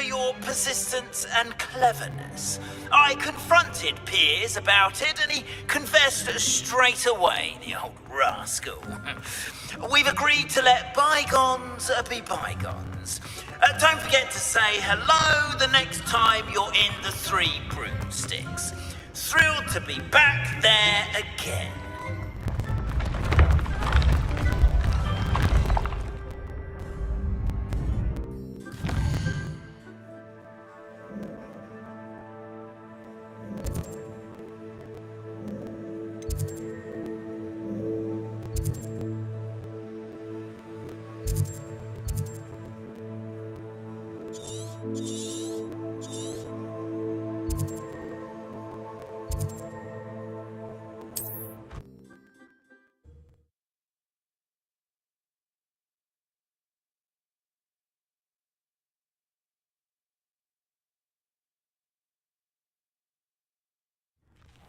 your persistence and cleverness. I confronted Piers about it, and he confessed straight away, the old rascal. We've agreed to let bygones be bygones. Don't forget to say hello the next time you're in the Three Broomsticks. Thrilled to be back there again.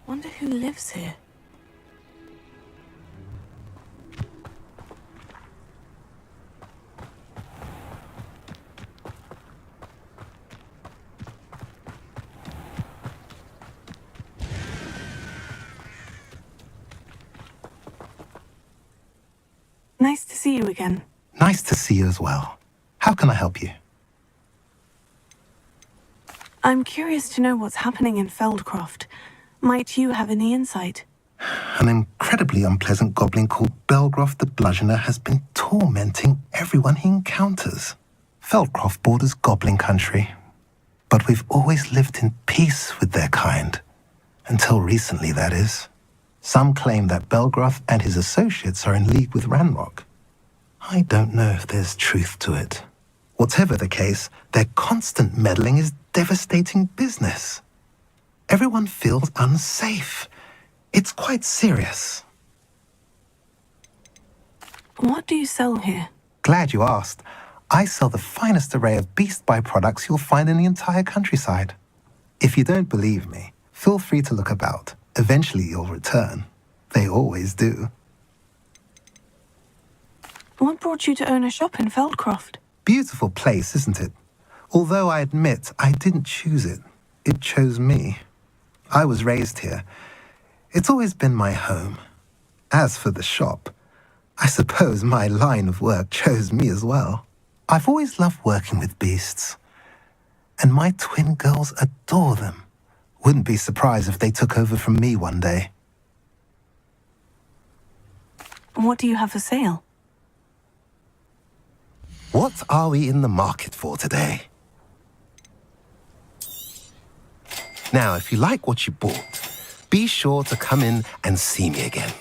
Wonder who lives here. Nice to see you again. Nice to see you as well. How can I help you? I'm curious to know what's happening in Feldcroft. Might you have any insight? An incredibly unpleasant goblin called Belgroth the Bludgeoner has been tormenting everyone he encounters. Feldcroft borders goblin country, but we've always lived in peace with their kind. Until recently, that is. Some claim that Belgroth and his associates are in league with Ranrock. I don't know if there's truth to it. Whatever the case, their constant meddling is devastating business. Everyone feels unsafe. It's quite serious. What do you sell here? Glad you asked. I sell the finest array of beast byproducts you'll find in the entire countryside. If you don't believe me, feel free to look about. Eventually you'll return. They always do. What brought you to own a shop in Feldcroft? Beautiful place, isn't it? Although I admit I didn't choose it. It chose me. I was raised here. It's always been my home. As for the shop, I suppose my line of work chose me as well. I've always loved working with beasts. And my twin girls adore them. Wouldn't be surprised if they took over from me one day. What do you have for sale? What are we in the market for today? Now, if you like what you bought, be sure to come in and see me again.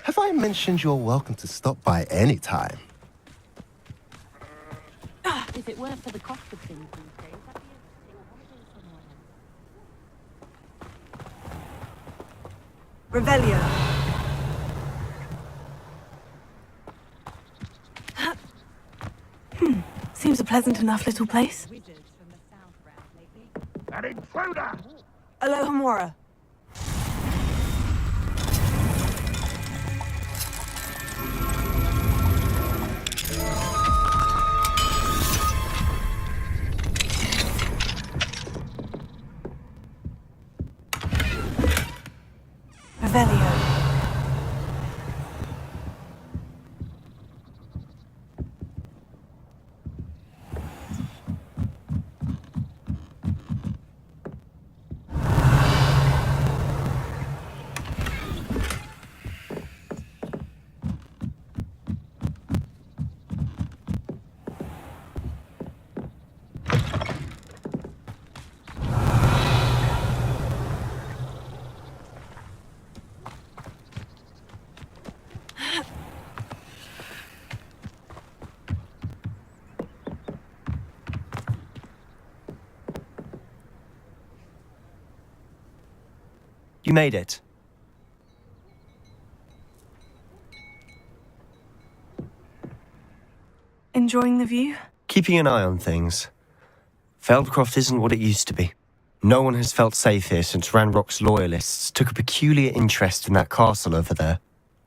Have I mentioned you're welcome to stop by any time? If it weren't for the cost of things these days, that'd be a Revelio. Seems a pleasant enough little place. An intruder! Alohomora. Revelio. You made it. Enjoying the view? Keeping an eye on things. Feldcroft isn't what it used to be. No one has felt safe here since Ranrock's loyalists took a peculiar interest in that castle over there,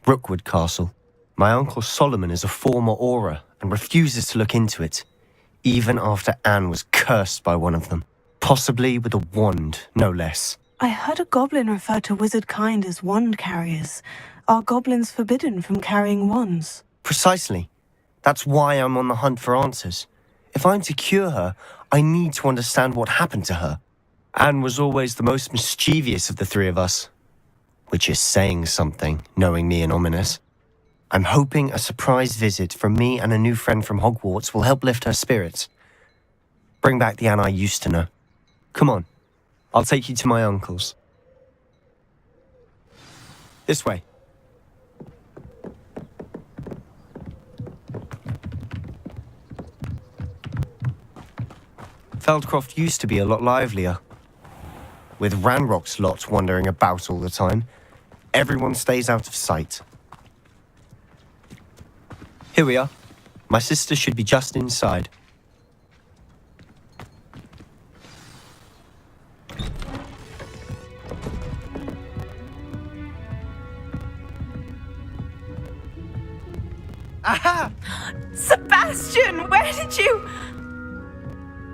Rookwood Castle. My uncle Solomon is a former Auror and refuses to look into it, even after Anne was cursed by one of them, possibly with a wand, no less. I heard a goblin refer to wizard kind as wand carriers. Are goblins forbidden from carrying wands? Precisely. That's why I'm on the hunt for answers. If I'm to cure her, I need to understand what happened to her. Anne was always the most mischievous of the three of us, which is saying something, knowing me and Ominous. I'm hoping a surprise visit from me and a new friend from Hogwarts will help lift her spirits. Bring back the Anne I used to know. Come on, I'll take you to my uncle's. This way. Feldcroft used to be a lot livelier. With Ranrock's lot wandering about all the time, everyone stays out of sight. Here we are. My sister should be just inside. Aha! Sebastian, where did you...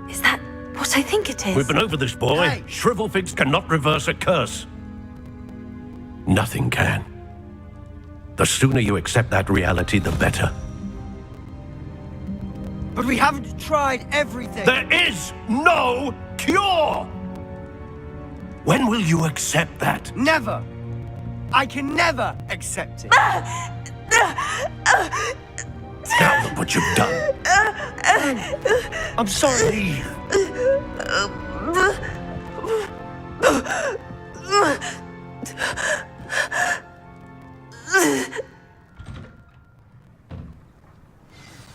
Is that what I think it is? We've been over this, boy. Hey. Shrivelfigs cannot reverse a curse. Nothing can. The sooner you accept that reality, the better. But we haven't tried everything. There is no cure! When will you accept that? Never. I can never accept it. Now look what you've done. I'm sorry. Leave.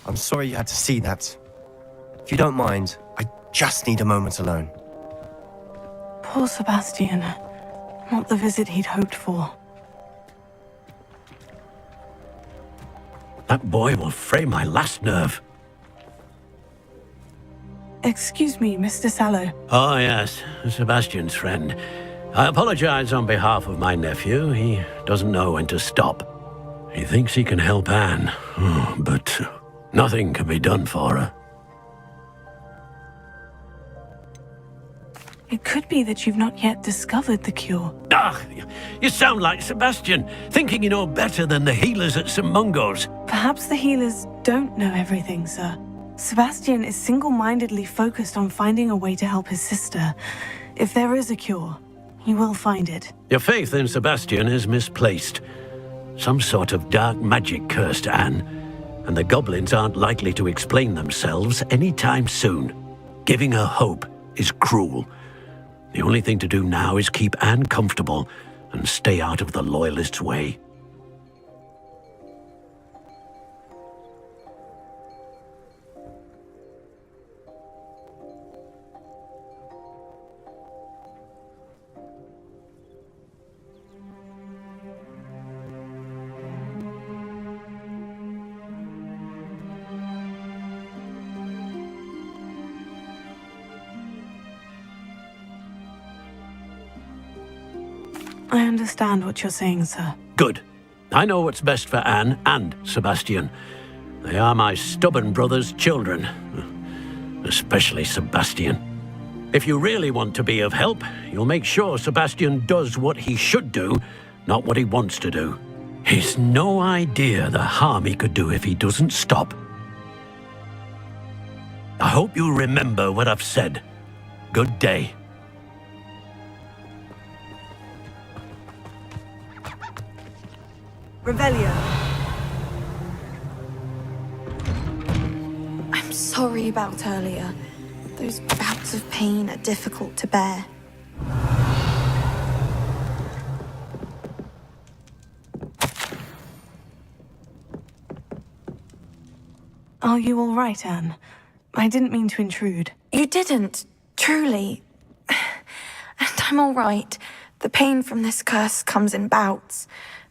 I'm sorry you had to see that. If you don't mind, I just need a moment alone. Poor Sebastian. Not the visit he'd hoped for. That boy will fray my last nerve. Excuse me, Mr. Sallow. Oh, yes, Sebastian's friend. I apologize on behalf of my nephew. He doesn't know when to stop. He thinks he can help Anne, but nothing can be done for her. It could be that you've not yet discovered the cure. Ah, you sound like Sebastian, thinking you know better than the healers at St. Mungo's. Perhaps the healers don't know everything, sir. Sebastian is single-mindedly focused on finding a way to help his sister. If there is a cure, he will find it. Your faith in Sebastian is misplaced. Some sort of dark magic cursed Anne, and the goblins aren't likely to explain themselves anytime soon. Giving her hope is cruel. The only thing to do now is keep Anne comfortable and stay out of the Loyalists' way. I understand what you're saying, sir. Good. I know what's best for Anne and Sebastian. They are my stubborn brother's children. Especially Sebastian. If you really want to be of help, you'll make sure Sebastian does what he should do, not what he wants to do. He's no idea the harm he could do if he doesn't stop. I hope you remember what I've said. Good day. Revelio. I'm sorry about earlier. Those bouts of pain are difficult to bear. Are you all right, Anne? I didn't mean to intrude. You didn't, truly. And I'm all right. The pain from this curse comes in bouts,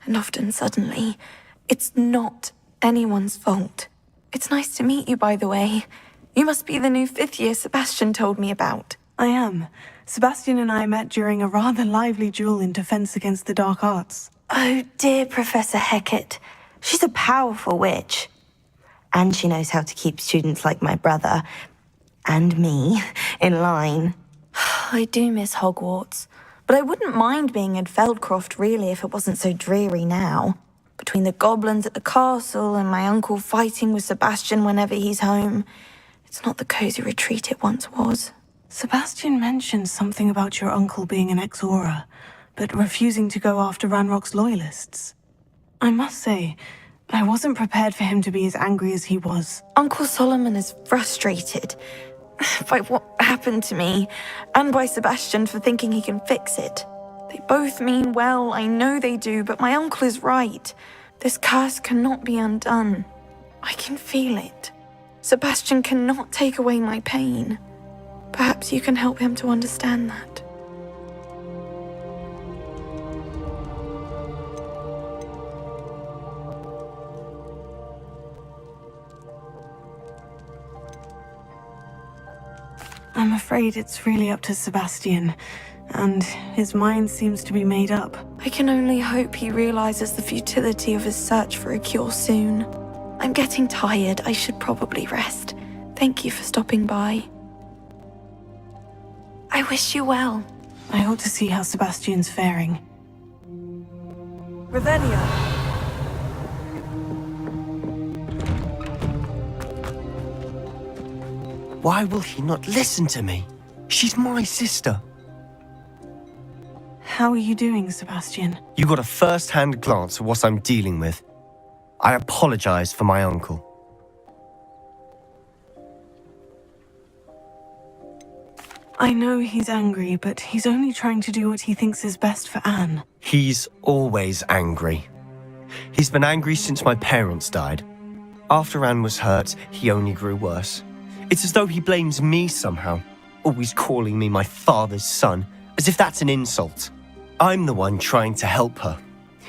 and often suddenly. It's not anyone's fault. It's nice to meet you, by the way. You must be the new 5th year Sebastian told me about. I am. Sebastian and I met during a rather lively duel in defense against the dark arts. Oh, dear Professor Hecat. She's a powerful witch. And she knows how to keep students like my brother, and me, in line. I do miss Hogwarts, but I wouldn't mind being in Feldcroft, really, if it wasn't so dreary now. Between the goblins at the castle and my uncle fighting with Sebastian whenever he's home, it's not the cozy retreat it once was. Sebastian mentioned something about your uncle being an ex-Auror, but refusing to go after Ranrock's loyalists. I must say, I wasn't prepared for him to be as angry as he was. Uncle Solomon is frustrated by what happened to me, and by Sebastian for thinking he can fix it. They both mean well, I know they do, but my uncle is right. This curse cannot be undone. I can feel it. Sebastian cannot take away my pain. Perhaps you can help him to understand that. I'm afraid it's really up to Sebastian, and his mind seems to be made up. I can only hope he realizes the futility of his search for a cure soon. I'm getting tired. I should probably rest. Thank you for stopping by. I wish you well. I hope to see how Sebastian's faring. Revelio. Why will he not listen to me? She's my sister. How are you doing, Sebastian? You got a first-hand glance at what I'm dealing with. I apologize for my uncle. I know he's angry, but he's only trying to do what he thinks is best for Anne. He's always angry. He's been angry since my parents died. After Anne was hurt, he only grew worse. It's as though he blames me somehow, always calling me my father's son, as if that's an insult. I'm the one trying to help her.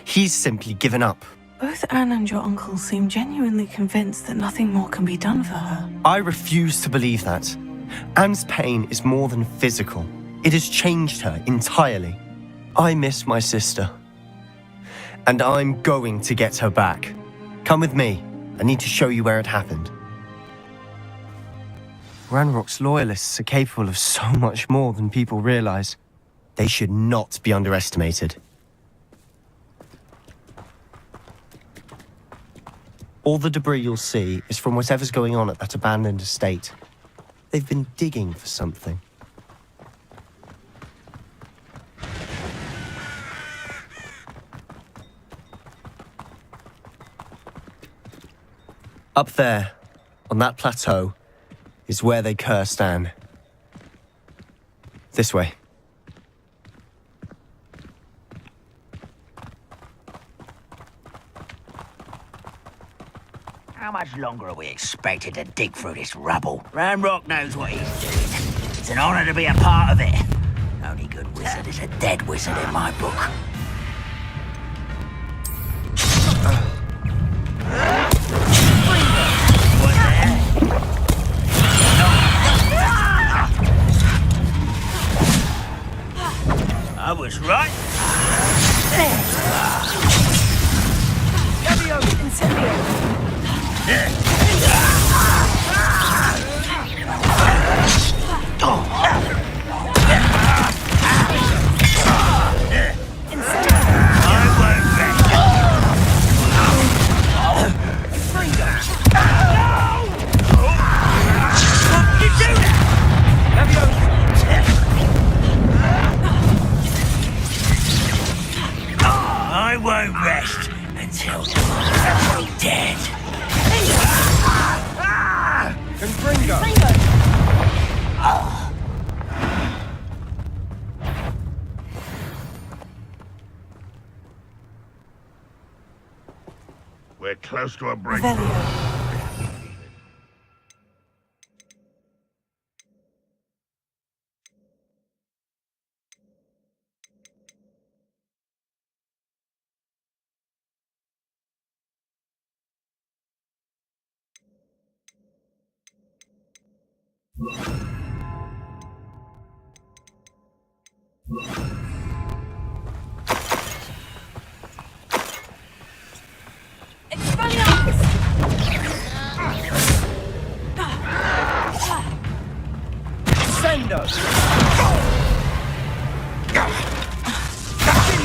He's simply given up. Both Anne and your uncle seem genuinely convinced that nothing more can be done for her. I refuse to believe that. Anne's pain is more than physical. It has changed her entirely. I miss my sister. And I'm going to get her back. Come with me. I need to show you where it happened. Ranrock's loyalists are capable of so much more than people realize. They should not be underestimated. All the debris you'll see is from whatever's going on at that abandoned estate. They've been digging for something. Up there, on that plateau, is where they cursed Anne. This way. How much longer are we expected to dig through this rubble? Ranrock knows what he's doing. It's an honor to be a part of it. Only good wizard is a dead wizard in my book. I was right. Gabio, incendio. I won't rest until you're dead. We're close to a break. Revelio.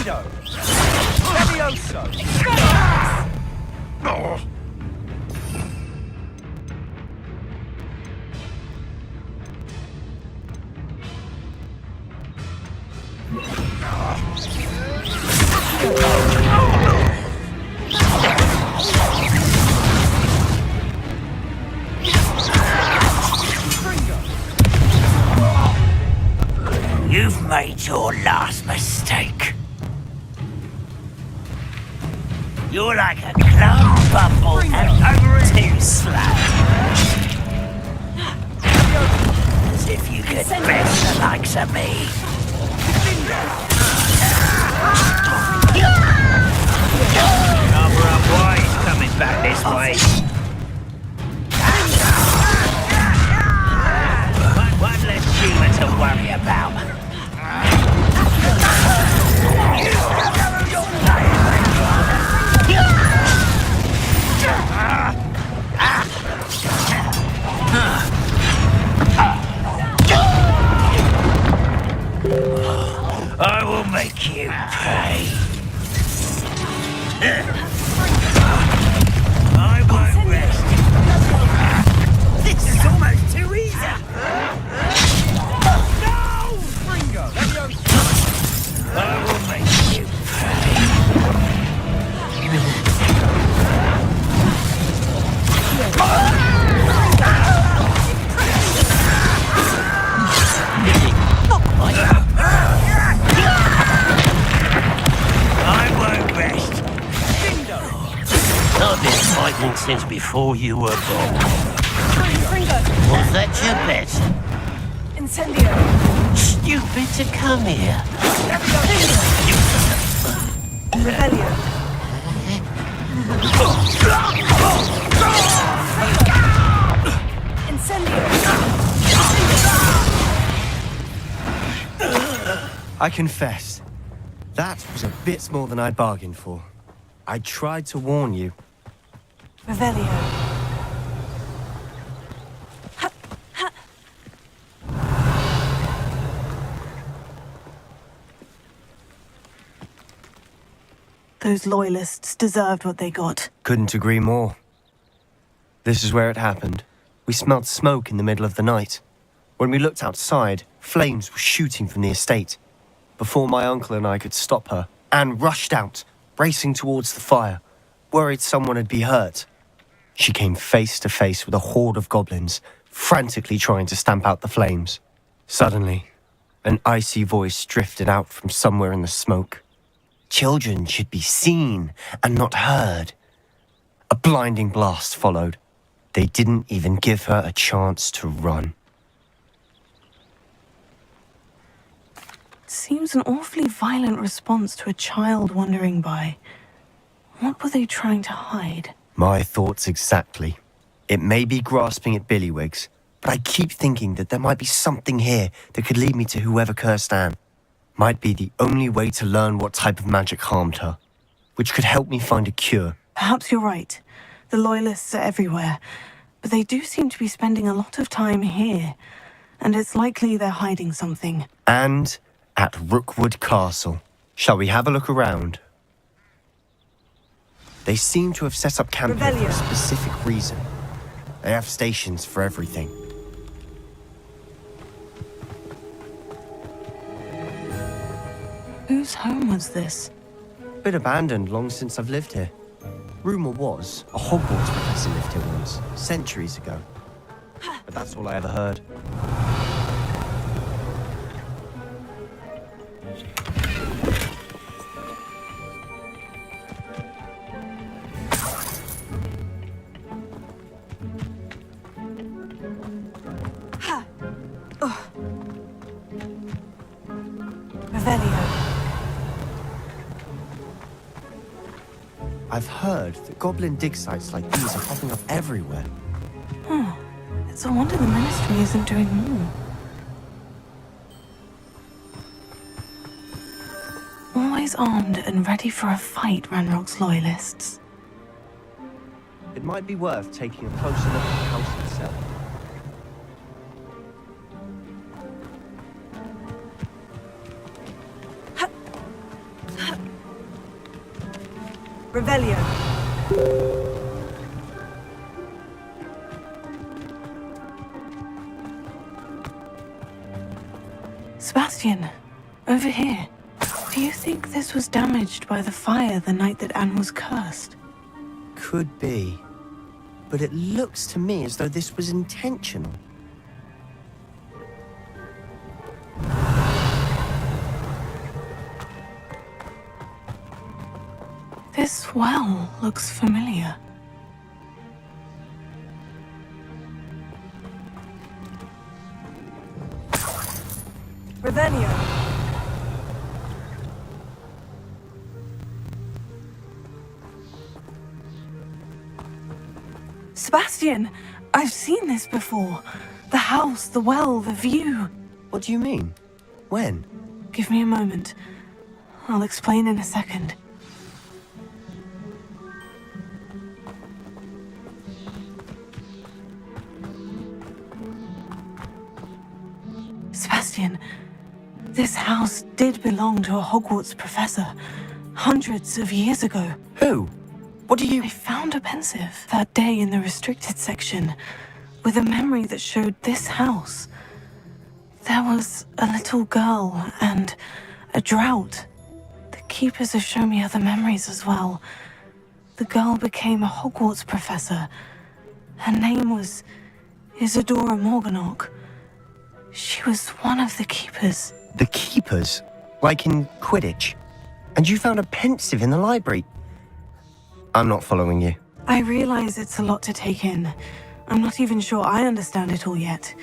Dindo! Levioso! You've made your last mistake. You're like a cloud bubble and too slow. As if you could best the likes of me. Cover up why he's coming back this way. One less human to worry about. I will make you pay. I won't rest. This is almost too easy. No! Ringo! Levioso! I will make you pay. I won't rest. I've been fighting since before you were born. Was that your bet? Incendio! Stupid to come here. Revelio! Incendio! I confess, that was a bit more than I'd bargained for. I tried to warn you. Revelio! Those loyalists deserved what they got. Couldn't agree more. This is where it happened. We smelled smoke in the middle of the night. When we looked outside, flames were shooting from the estate. Before my uncle and I could stop her, Anne rushed out, racing towards the fire, worried someone had been hurt. She came face to face with a horde of goblins, frantically trying to stamp out the flames. Suddenly, an icy voice drifted out from somewhere in the smoke. Children should be seen and not heard. A blinding blast followed. They didn't even give her a chance to run. Seems an awfully violent response to a child wandering by. What were they trying to hide? My thoughts exactly. It may be grasping at Billywigs, but I keep thinking that there might be something here that could lead me to whoever cursed Anne. Might be the only way to learn what type of magic harmed her, which could help me find a cure. Perhaps you're right. The Loyalists are everywhere, but they do seem to be spending a lot of time here, and it's likely they're hiding something. And at Rookwood Castle. Shall we have a look around? They seem to have set up camp here for a specific reason. They have stations for everything. Whose home was this? Been abandoned long since I've lived here. Rumour was a Hogwarts professor lived here once, centuries ago. But that's all I ever heard. I've heard that goblin dig sites like these are popping up everywhere. It's a wonder the Ministry isn't doing more. Always armed and ready for a fight, Ranrock's Loyalists. It might be worth taking a closer look at the house itself. Revelio. Sebastian, over here. Do you think this was damaged by the fire the night that Anne was cursed? Could be. But it looks to me as though this was intentional. This well looks familiar. Revelio. Sebastian, I've seen this before. The house, the well, the view. What do you mean? When? Give me a moment. I'll explain in a second. Sebastian, this house did belong to a Hogwarts professor hundreds of years ago. Who? What do you... I found a pensive that day in the restricted section with a memory that showed this house. There was a little girl and a drought. The keepers have shown me other memories as well. The girl became a Hogwarts professor. Her name was Isadora Morganach. She was one of the keepers. The keepers? Like in Quidditch? And you found a pensive in the library? I'm not following you. I realize it's a lot to take in. I'm not even sure I understand it all yet.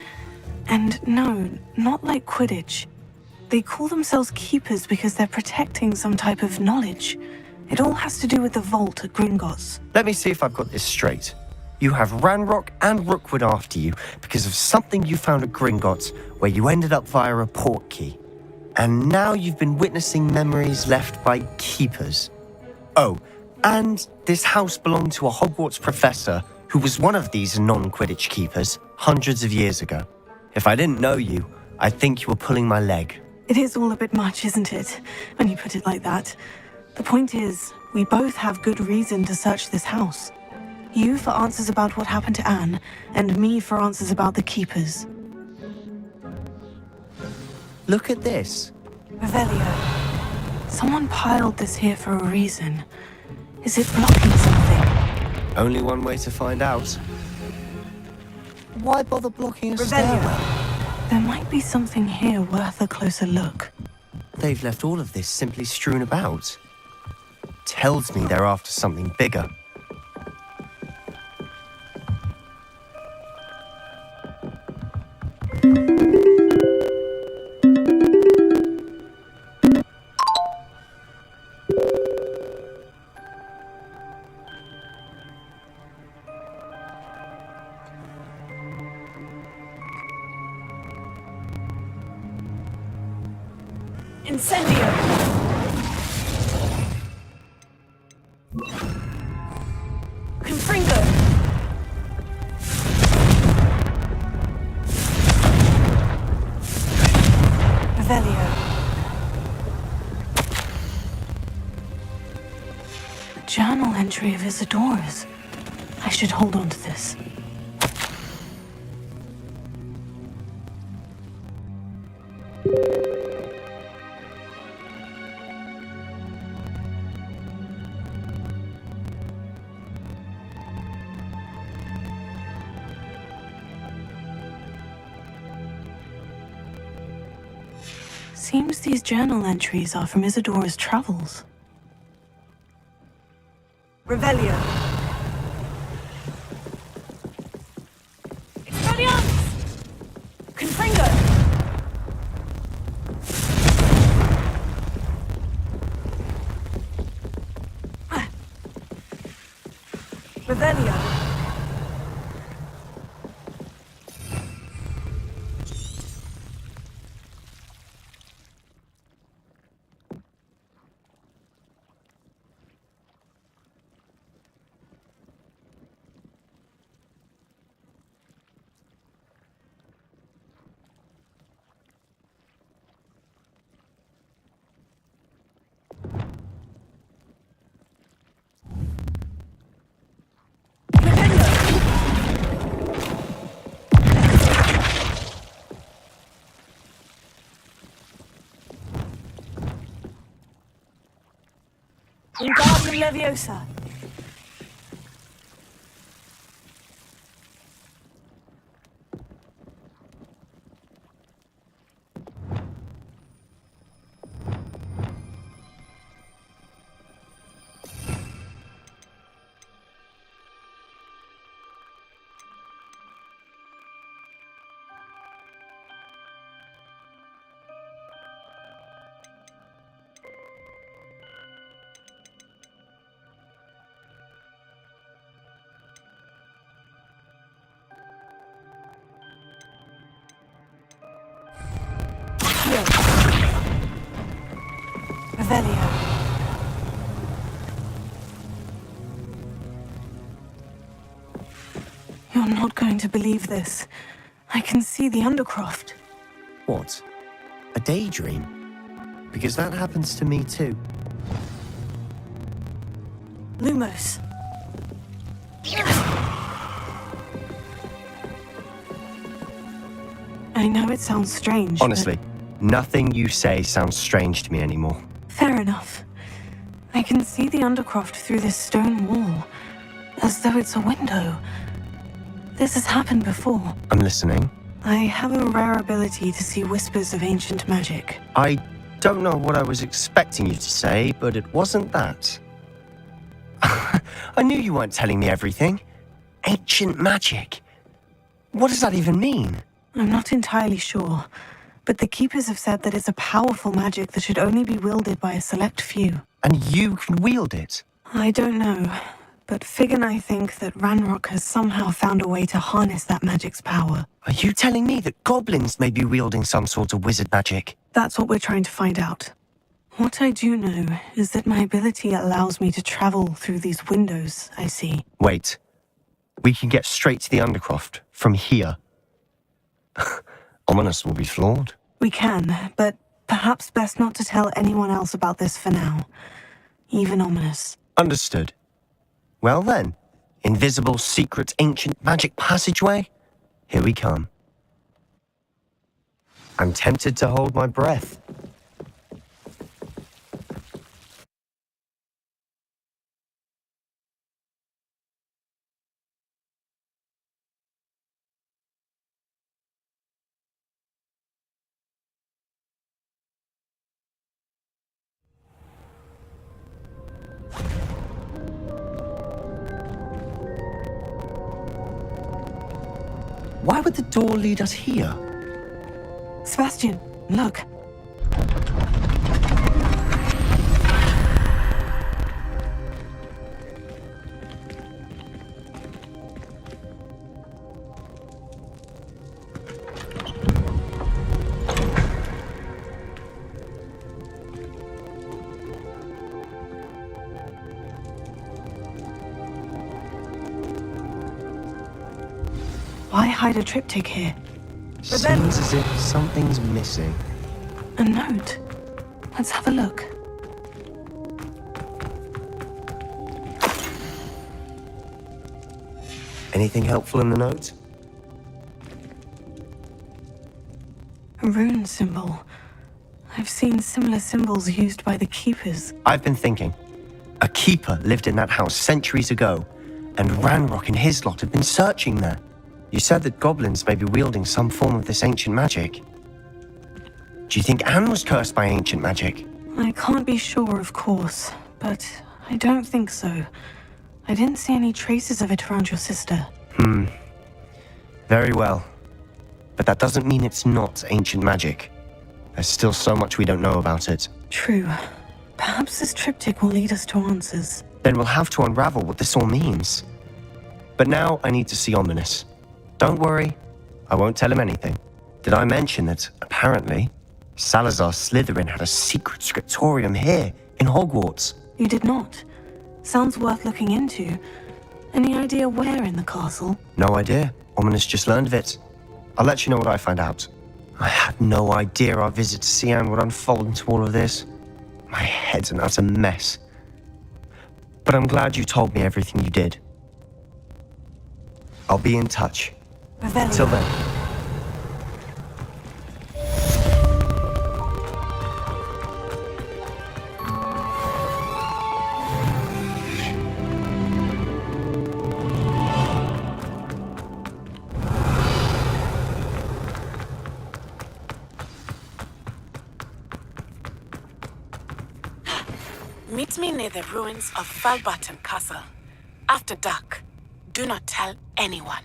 And no, not like Quidditch. They call themselves keepers because they're protecting some type of knowledge. It all has to do with the vault at Gringotts. Let me see if I've got this straight. You have Ranrock and Rookwood after you because of something you found at Gringotts where you ended up via a portkey. And now you've been witnessing memories left by keepers. Oh, and this house belonged to a Hogwarts professor who was one of these non-Quidditch keepers hundreds of years ago. If I didn't know you, I'd think you were pulling my leg. It is all a bit much, isn't it, when you put it like that? The point is, we both have good reason to search this house. You for answers about what happened to Anne, and me for answers about the keepers. Look at this. Revelio. Someone piled this here for a reason. Is it blocking something? Only one way to find out. Why bother blocking a Revelio. stairwell? There might be something here worth a closer look. They've left all of this simply strewn about. Tells me they're after something bigger. Incendio. Confringo. Revelio. A journal entry of Isadora's. I should hold on to this. Seems these journal entries are from Isadora's travels. Revelio. Expelliarmus. Confringo. Revelio. Wingardium Leviosa. Revelio. You're not going to believe this. I can see the Undercroft. What? A daydream? Because that happens to me too. Lumos. I know it sounds strange. but- Honestly, nothing you say sounds strange to me anymore. Fair enough. I can see the Undercroft through this stone wall, as though it's a window. This has happened before. I'm listening. I have a rare ability to see whispers of ancient magic. I don't know what I was expecting you to say, but it wasn't that. I knew you weren't telling me everything. Ancient magic. What does that even mean? I'm not entirely sure, but the Keepers have said that it's a powerful magic that should only be wielded by a select few. And you can wield it. I don't know, but Fig and I think that Ranrock has somehow found a way to harness that magic's power. Are you telling me that goblins may be wielding some sort of wizard magic? That's what we're trying to find out. What I do know is that my ability allows me to travel through these windows I see. Wait. We can get straight to the Undercroft from here. Ominous will be flawed. We can, but perhaps best not to tell anyone else about this for now. Even Ominous. Understood. Well then, invisible, secret, ancient magic passageway? Here we come. I'm tempted to hold my breath. Why would the door lead us here? Sebastian, look. Why hide a triptych here? Seems as if something's missing. A note. Let's have a look. Anything helpful in the note? A rune symbol. I've seen similar symbols used by the Keepers. I've been thinking. A keeper lived in that house centuries ago, and Ranrock and his lot have been searching there. You said that goblins may be wielding some form of this ancient magic. Do you think Anne was cursed by ancient magic? I can't be sure, of course, but I don't think so. I didn't see any traces of it around your sister. Very well. But that doesn't mean it's not ancient magic. There's still so much we don't know about it. True. Perhaps this triptych will lead us to answers. Then we'll have to unravel what this all means. But now I need to see Ominous. Don't worry, I won't tell him anything. Did I mention that, apparently, Salazar Slytherin had a secret scriptorium here in Hogwarts? You did not. Sounds worth looking into. Any idea where in the castle? No idea. Ominous just learned of it. I'll let you know what I find out. I had no idea our visit to Cian would unfold into all of this. My head's an utter mess. But I'm glad you told me everything you did. I'll be in touch. Revelio. Till then. Meet me near the ruins of Falbutton Castle. After dark. Do not tell anyone.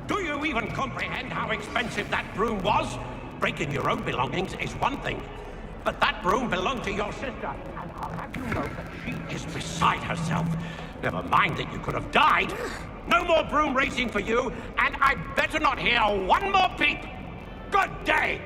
Do you even comprehend how expensive that broom was? Breaking your own belongings is one thing, but that broom belonged to your sister, and I'll have you know that she is beside herself. Never mind that you could have died. No more broom racing for you, and I'd better not hear one more peep. Good day!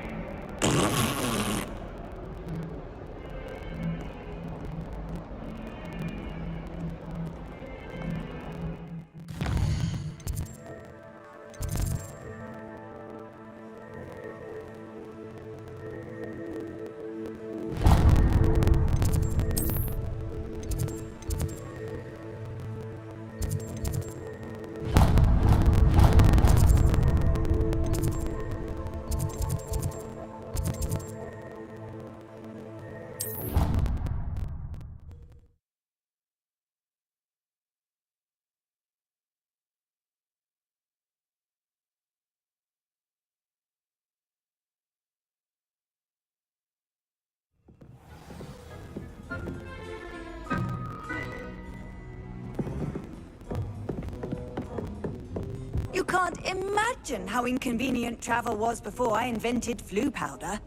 You can't imagine how inconvenient travel was before I invented flu powder.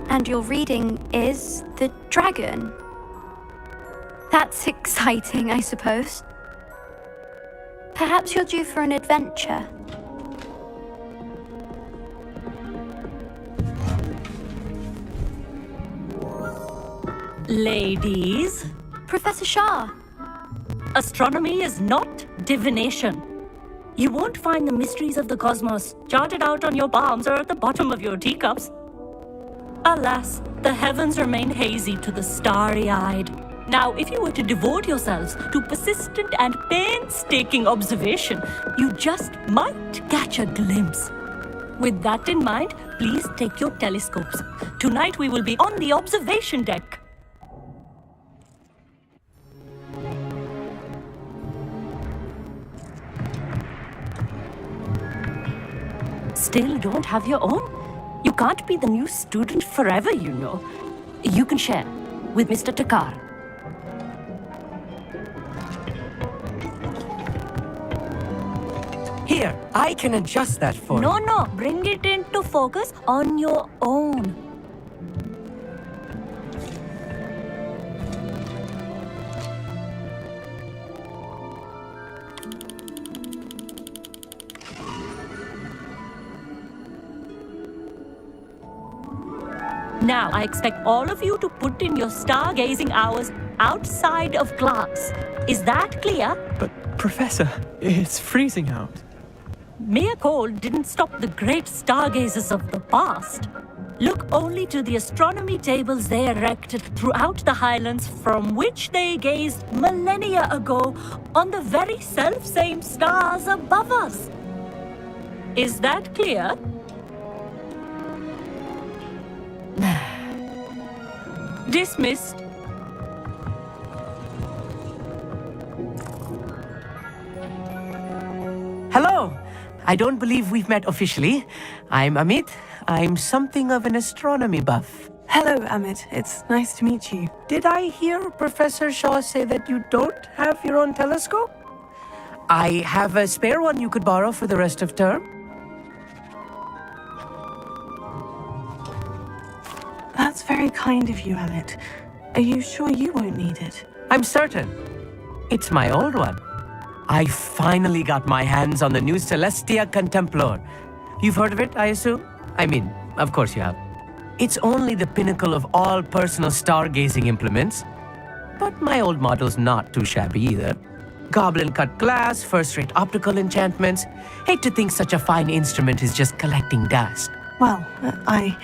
And your reading is The Dragon. That's exciting, I suppose. Perhaps you're due for an adventure. Ladies, Professor Shah. astronomy is not divination. You won't find the mysteries of the cosmos charted out on your palms or at the bottom of your teacups. Alas, the heavens remain hazy to the starry-eyed. Now, if you were to devote yourselves to persistent and painstaking observation, you just might catch a glimpse. With that in mind, please take your telescopes. Tonight we will be on the observation deck. Still don't have your own? You can't be the new student forever, you know. You can share with Mr. Takar. Here, I can adjust that for you. No, bring it into focus on your own. Now, I expect all of you to put in your stargazing hours outside of class. Is that clear? But, Professor, it's freezing out. Mere cold didn't stop the great stargazers of the past. Look only to the astronomy tables they erected throughout the highlands from which they gazed millennia ago on the very self-same stars above us. Is that clear? Dismissed. Hello. I don't believe we've met officially. I'm Amit. I'm something of an astronomy buff. Hello, Amit. It's nice to meet you. Did I hear Professor Shaw say that you don't have your own telescope? I have a spare one you could borrow for the rest of term. That's very kind of you, Amit. Are you sure you won't need it? I'm certain. It's my old one. I finally got my hands on the new Celestia Contemplar. You've heard of it, I assume? I mean, of course you have. It's only the pinnacle of all personal stargazing implements. but my old model's not too shabby either. Goblin-cut glass, first-rate optical enchantments. Hate to think such a fine instrument is just collecting dust. Well, I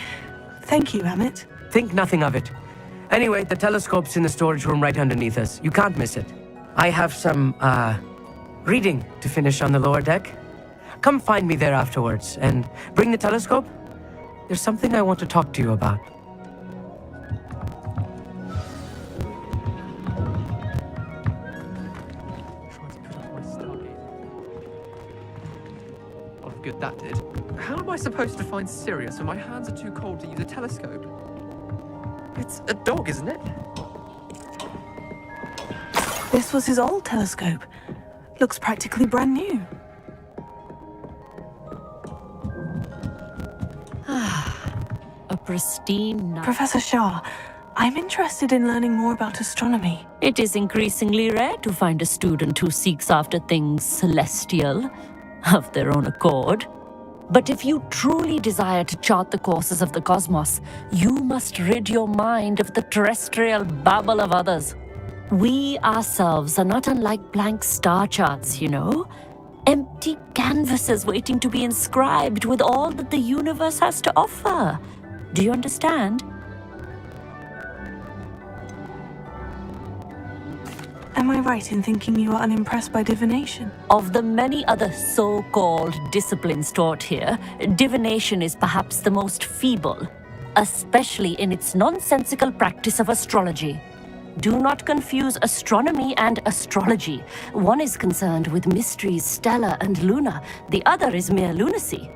thank you, Amit. Think nothing of it. Anyway, the telescope's in the storage room right underneath us. You can't miss it. I have some, reading to finish on the lower deck. Come find me there afterwards, and bring the telescope. There's something I want to talk to you about. Oh, good, that did. How am I supposed to find Sirius when my hands are too cold to use a telescope? It's a dog, isn't it? This was his old telescope. Looks practically brand new. A pristine night. Professor Shah, I'm interested in learning more about astronomy. It is increasingly rare to find a student who seeks after things celestial of their own accord. But if you truly desire to chart the courses of the cosmos, you must rid your mind of the terrestrial babble of others. We ourselves are not unlike blank star charts, you know? Empty canvases waiting to be inscribed with all that the universe has to offer. Do you understand? Am I right in thinking you are unimpressed by divination? Of the many other so-called disciplines taught here, divination is perhaps the most feeble, especially in its nonsensical practice of astrology. Do not confuse astronomy and astrology. One is concerned with mysteries stellar and lunar, the other is mere lunacy.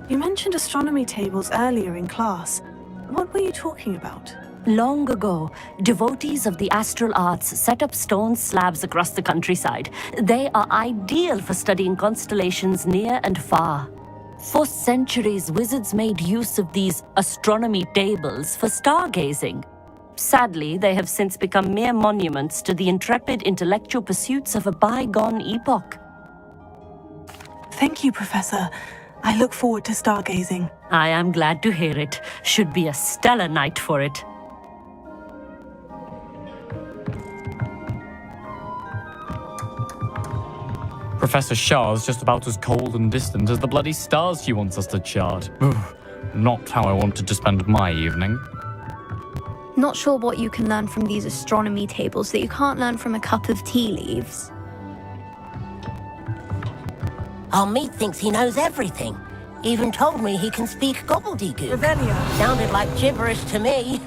You mentioned astronomy tables earlier in class. What were you talking about? Long ago, devotees of the astral arts set up stone slabs across the countryside. They are ideal for studying constellations near and far. For centuries, wizards made use of these astronomy tables for stargazing. Sadly, they have since become mere monuments to the intrepid intellectual pursuits of a bygone epoch. Thank you, Professor. I look forward to stargazing. I am glad to hear it. Should be a stellar night for it. Professor Shah's just about as cold and distant as the bloody stars she wants us to chart. Ugh, not how I wanted to spend my evening. Not sure what you can learn from these astronomy tables that you can't learn from a cup of tea leaves. Our meat thinks he knows everything. Even told me he can speak gobbledygook. Revelio. Sounded like gibberish to me.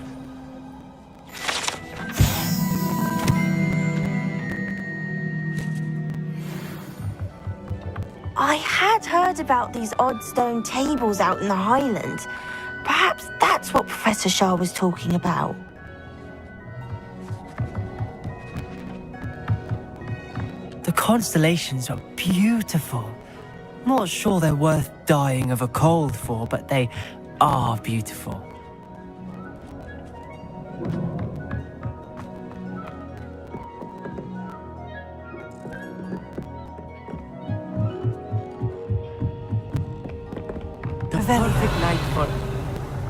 I had heard about these odd stone tables out in the Highlands. Perhaps that's what Professor Shah was talking about. The constellations are beautiful. Not sure they're worth dying of a cold for, but they are beautiful. The perfect night for...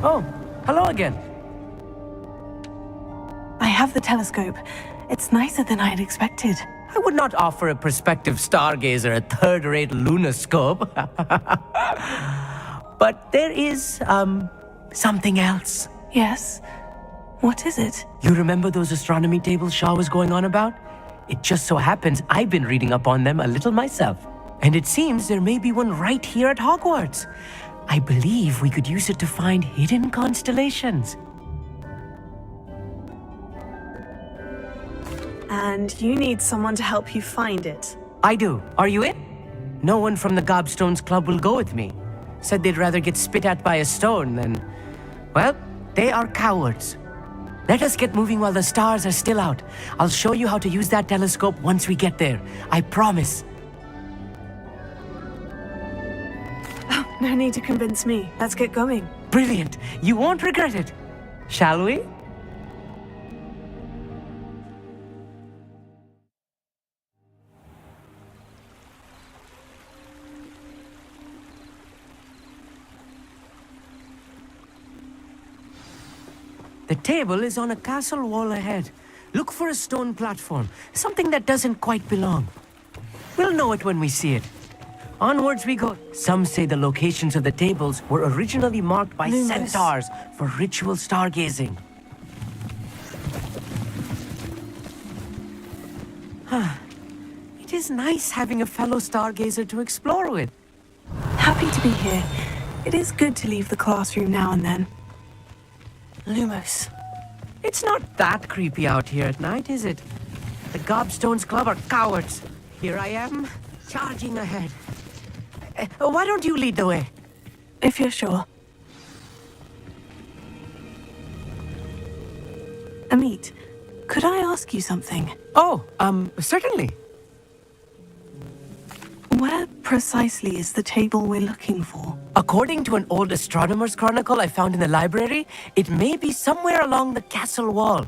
Oh, hello again. I have the telescope. It's nicer than I had expected. I would not offer a prospective stargazer a third-rate lunoscope. But there is, something else. Yes? What is it? You remember those astronomy tables Shah was going on about? It just so happens I've been reading up on them a little myself. And it seems there may be one right here at Hogwarts. I believe we could use it to find hidden constellations. And you need someone to help you find it. I do. Are you in? No one from the Gobstones Club will go with me. Said they'd rather get spit at by a stone than... Well, they are cowards. Let us get moving while the stars are still out. I'll show you how to use that telescope once we get there. I promise. Oh, no need to convince me. Let's get going. Brilliant. You won't regret it. Shall we? The table is on a castle wall ahead. Look for a stone platform, something that doesn't quite belong. We'll know it when we see it. Onwards we go. Some say the locations of the tables were originally marked by Lumos. centaurs for ritual stargazing. It is nice having a fellow stargazer to explore with. Happy to be here. It is good to leave the classroom now and then. Lumos. It's not that creepy out here at night, is it? The Gobstones Club are cowards. Here I am, charging ahead. Why don't you lead the way? If you're sure. Amit, could I ask you something? Oh, certainly. Where precisely is the table we're looking for? According to an old astronomer's chronicle I found in the library, it may be somewhere along the castle wall.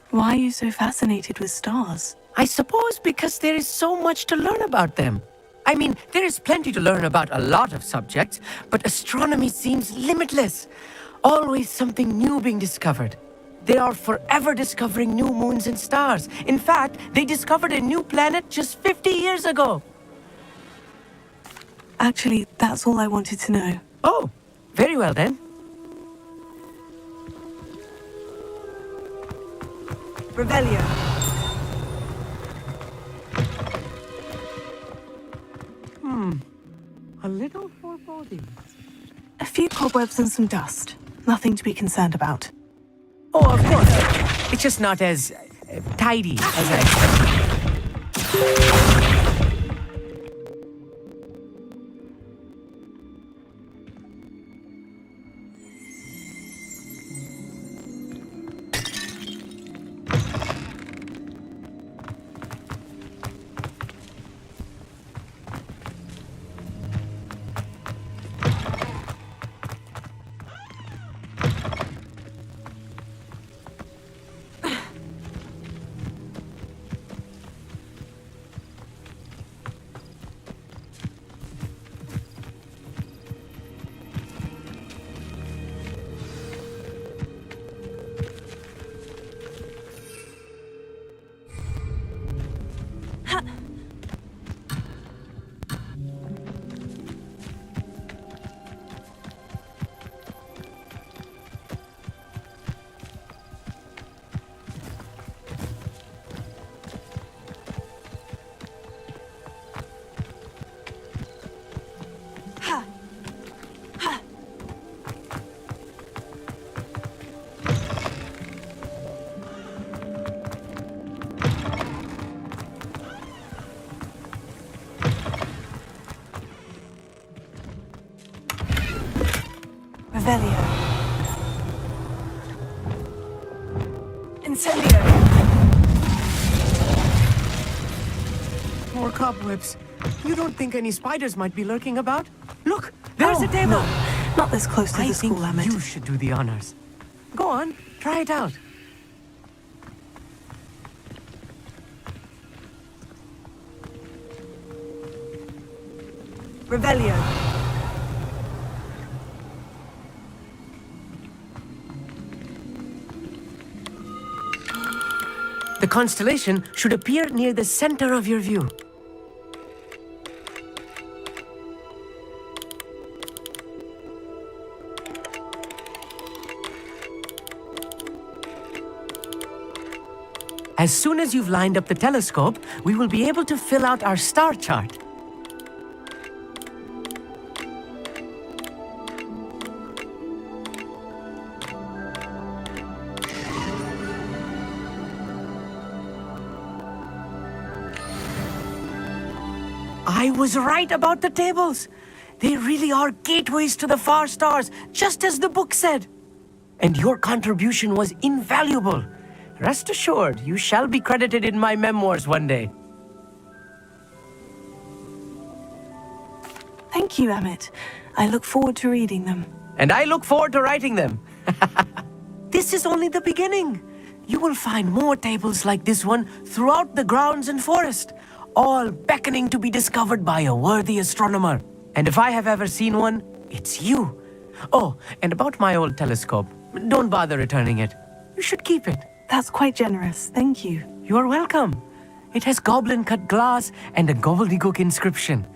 Why are you so fascinated with stars? I suppose because there is so much to learn about them. I mean, there is plenty to learn about a lot of subjects, but astronomy seems limitless. Always something new being discovered. They are forever discovering new moons and stars. In fact, they discovered a new planet just 50 years ago. Actually, that's all I wanted to know. Oh, very well then. Revelio. A little foreboding. A few cobwebs and some dust. Nothing to be concerned about. Oh, of course. It's just not as tidy as I expected. Revelio. Incendio. More cobwebs. You don't think any spiders might be lurking about? Look, there's a table. No, not this close to the school, think Amit. you should do the honors. Go on, try it out. Revelio. The constellation should appear near the center of your view. As soon as you've lined up the telescope, we will be able to fill out our star chart. I was right about the tables. They really are gateways to the far stars, just as the book said. And your contribution was invaluable. Rest assured, you shall be credited in my memoirs one day. Thank you, Amit. I look forward to reading them. And I look forward to writing them. This is only the beginning. You will find more tables like this one throughout the grounds and forest, all beckoning to be discovered by a worthy astronomer. And if I have ever seen one, it's you. Oh, and about my old telescope. Don't bother returning it. You should keep it. That's quite generous. Thank you. You are welcome. It has goblin-cut glass and a gobbledygook inscription.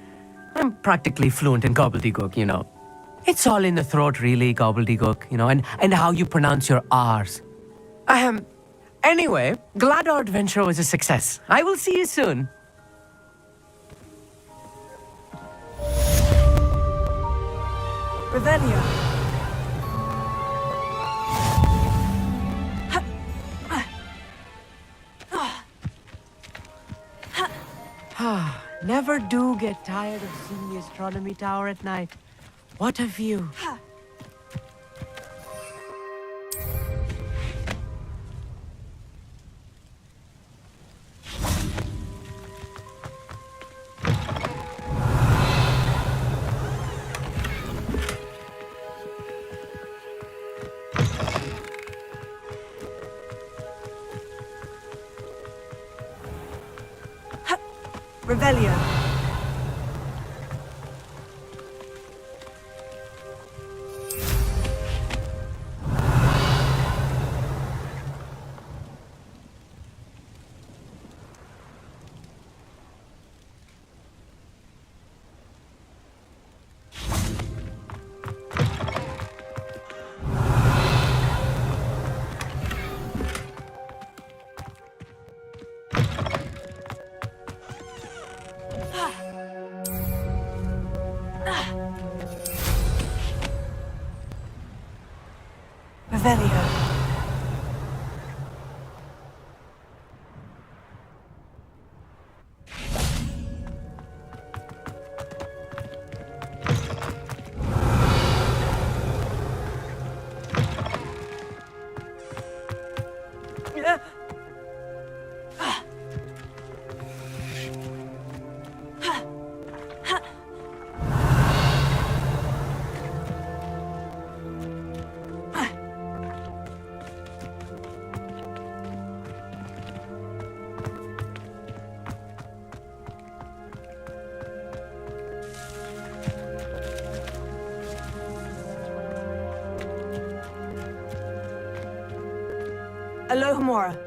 I'm practically fluent in gobbledygook, you know. It's all in the throat, really, gobbledygook, you know, and how you pronounce your R's. Anyway, glad our adventure was a success. I will see you soon. Revelio. Never do get tired of seeing the astronomy tower at night. What a view. Revelio. Revelio. Alohomora.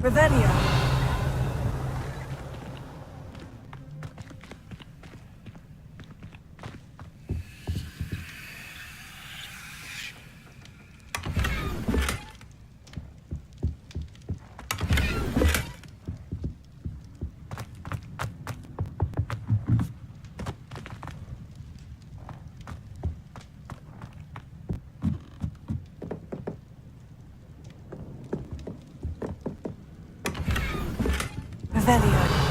Revelio. Revelio.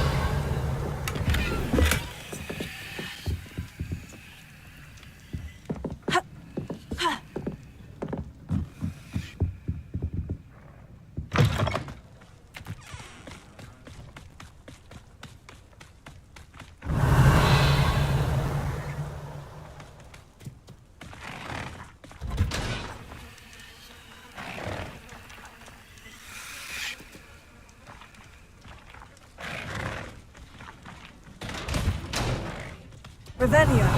Revelio.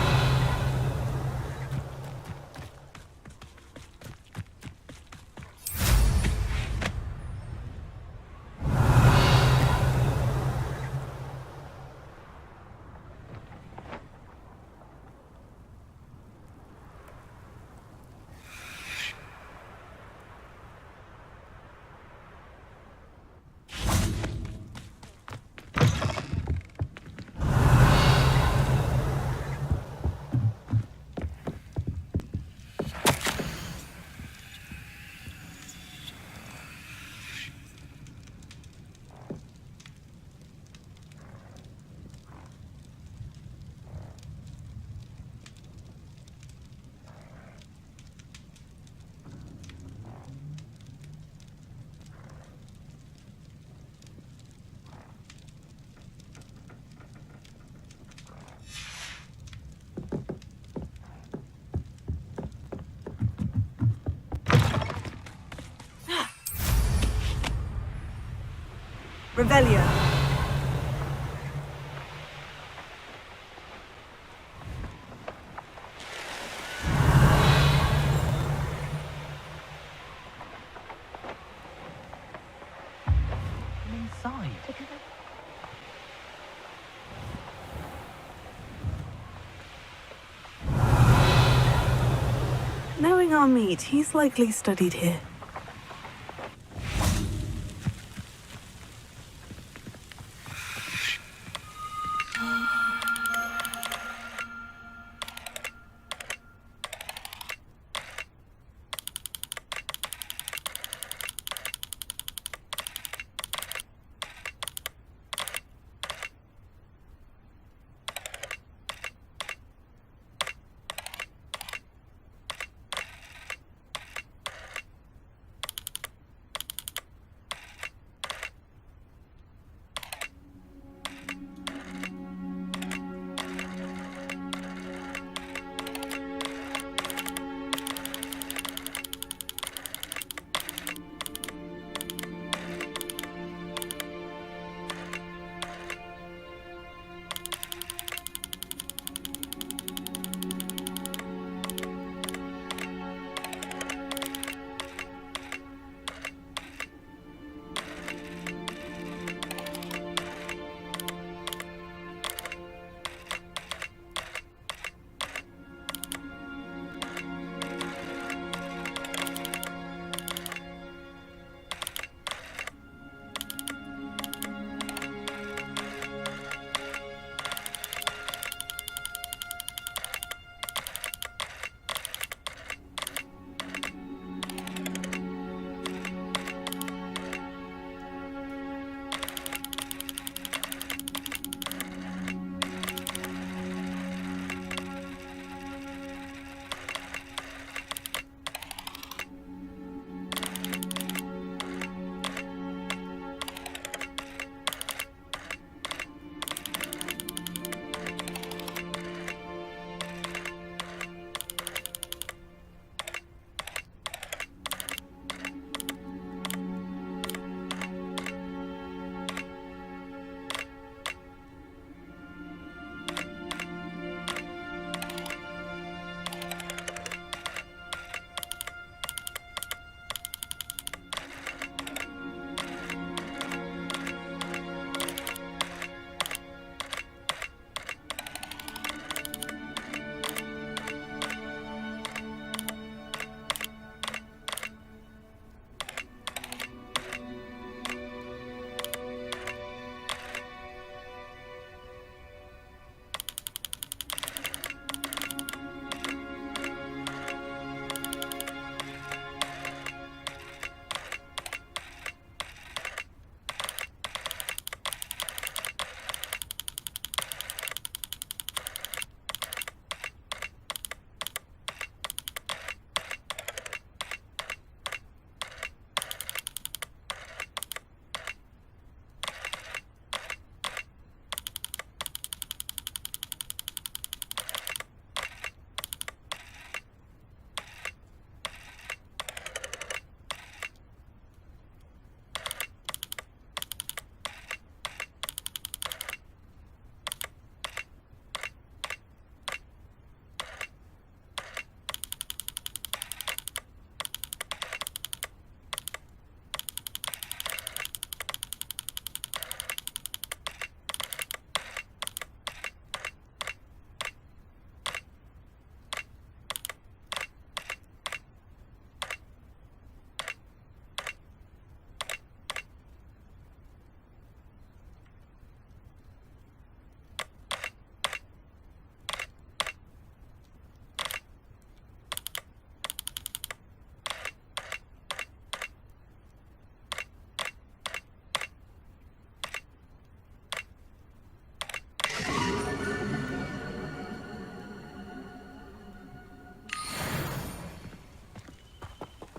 Revelio. Inside. Knowing our meat, he's likely studied here.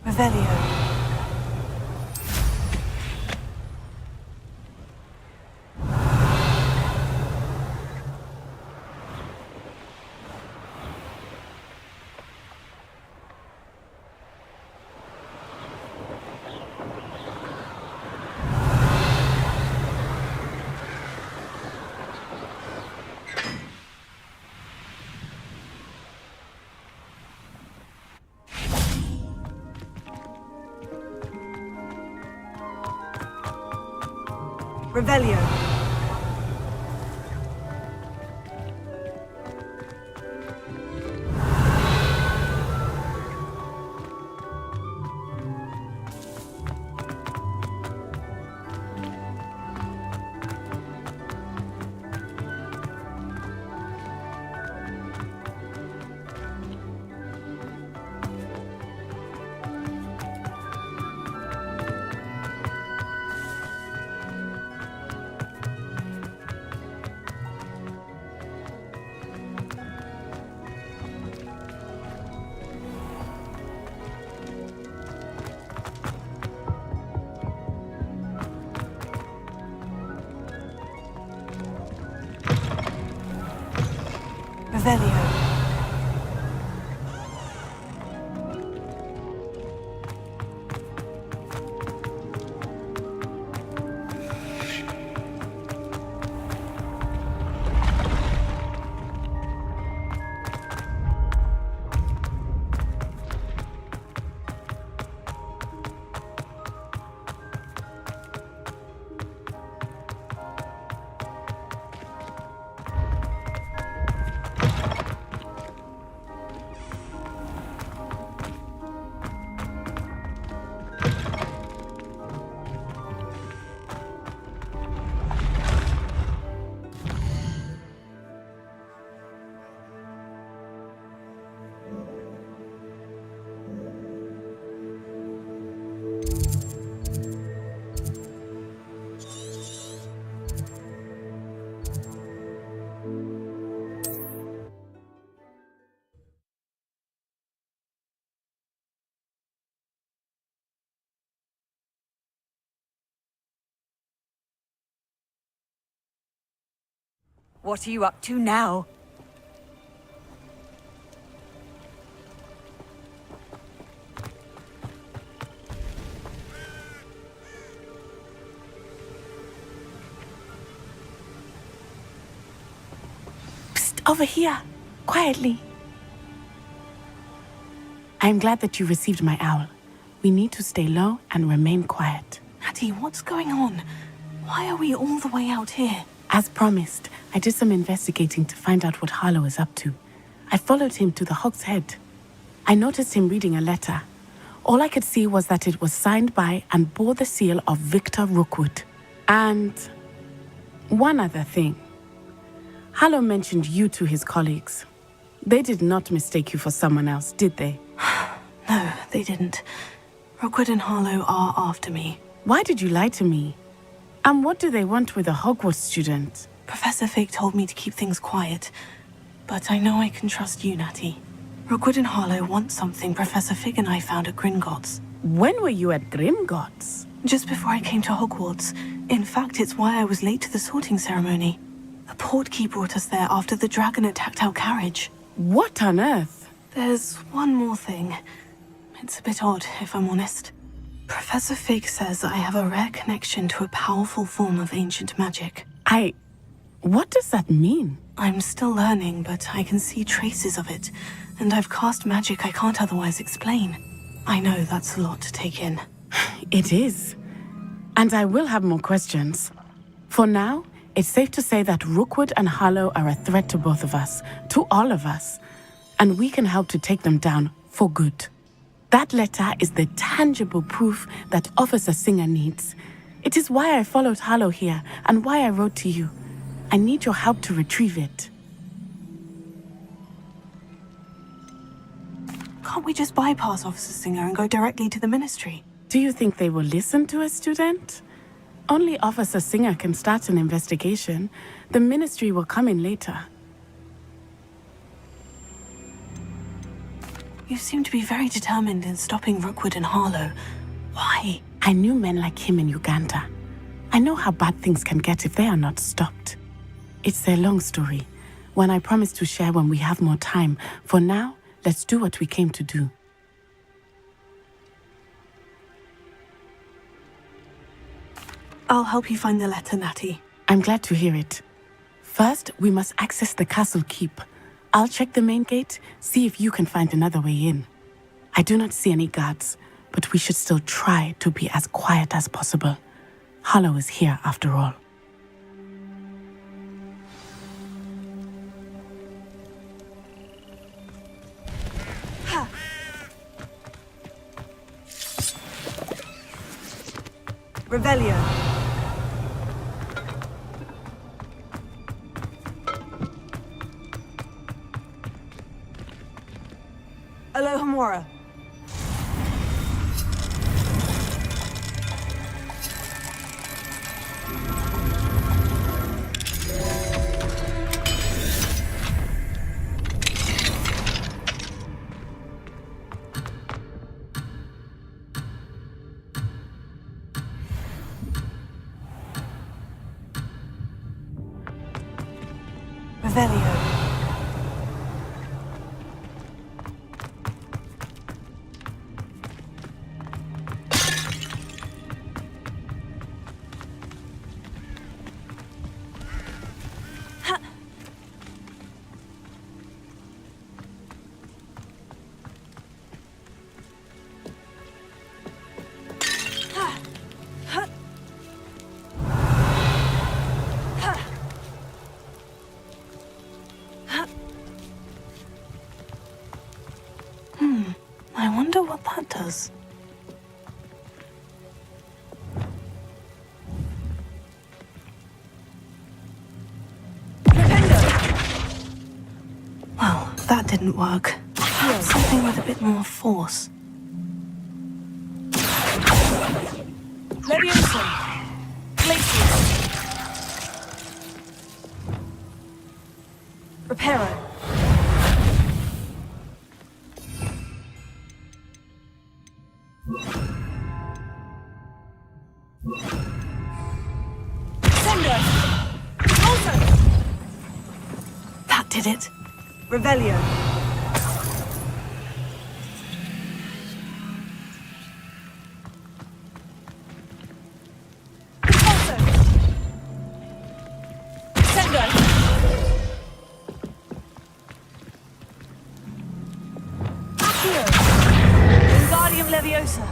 Revelio. Revelio. Revelio. What are you up to now? Psst, over here. Quietly. I'm glad that you received my owl. We need to stay low and remain quiet. Natty, what's going on? Why are we all the way out here? As promised, I did some investigating to find out what Harlow is up to. I followed him to the Hog's Head. I noticed him reading a letter. All I could see was that it was signed by and bore the seal of Victor Rookwood. And one other thing. Harlow mentioned you to his colleagues. They did not mistake you for someone else, did they? No, they didn't. Rookwood and Harlow are after me. Why did you lie to me? And what do they want with a Hogwarts student? Professor Fig told me to keep things quiet, but I know I can trust you, Natty. Rookwood and Harlow want something Professor Fig and I found at Gringotts. When were you at Gringotts? Just before I came to Hogwarts. In fact, it's why I was late to the sorting ceremony. The portkey brought us there after the dragon attacked our carriage. What on earth? There's one more thing. It's a bit odd, if I'm honest. Professor Fig says I have a rare connection to a powerful form of ancient magic. What does that mean? I'm still learning, but I can see traces of it, and I've cast magic I can't otherwise explain. I know that's a lot to take in. It is. And I will have more questions. For now, it's safe to say that Rookwood and Harlow are a threat to both of us, to all of us, and we can help to take them down for good. That letter is the tangible proof that Officer Singer needs. It is why I followed Harlow here and why I wrote to you. I need your help to retrieve it. Can't we just bypass Officer Singer and go directly to the Ministry? Do you think they will listen to a student? Only Officer Singer can start an investigation. The Ministry will come in later. You seem to be very determined in stopping Rookwood and Harlow. Why? I knew men like him in Uganda. I know how bad things can get if they are not stopped. It's a long story, one I promise to share when we have more time. For now, let's do what we came to do. I'll help you find the letter, Natty. I'm glad to hear it. First, we must access the castle keep. I'll check the main gate, see if you can find another way in. I do not see any guards, but we should still try to be as quiet as possible. Harlow is here after all. Revelio. Alohomora. Revelio. I wonder what that does. Well, that didn't work. Something with a bit more force. Leviosa. Glacius. Reparo. That did it. Revelio. Wingardium Leviosa.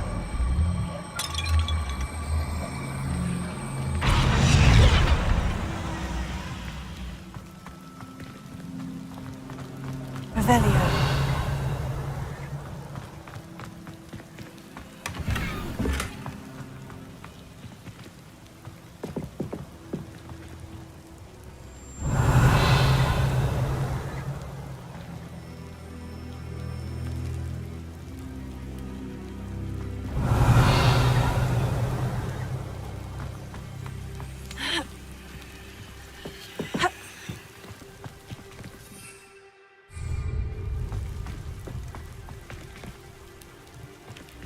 Revelio.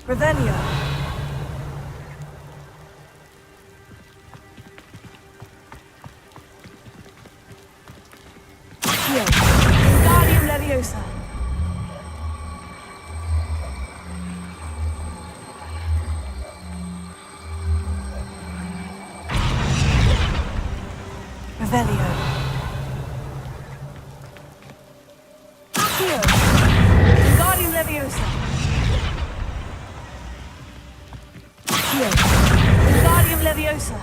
Revelio. Wingardium Leviosa. Revelio. Wingardium Leviosa. Wingardium Leviosa.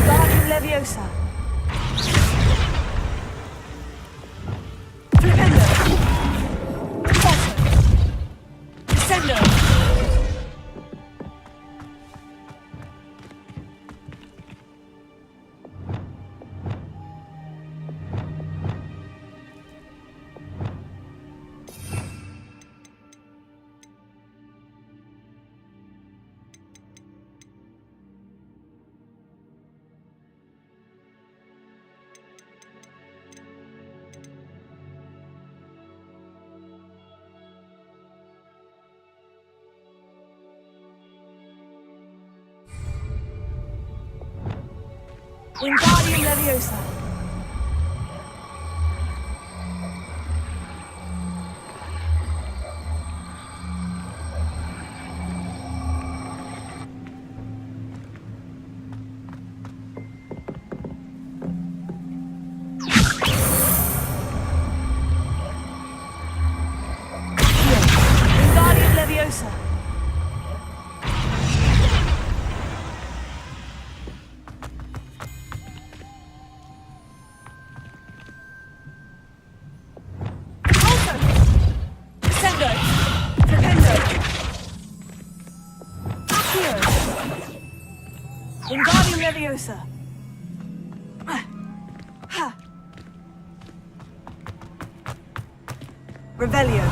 Wingardium Leviosa. Flipendo. Potter. Descendo. Wingardium Leviosa. Wingardium Leviosa. Leviosa. Revelio.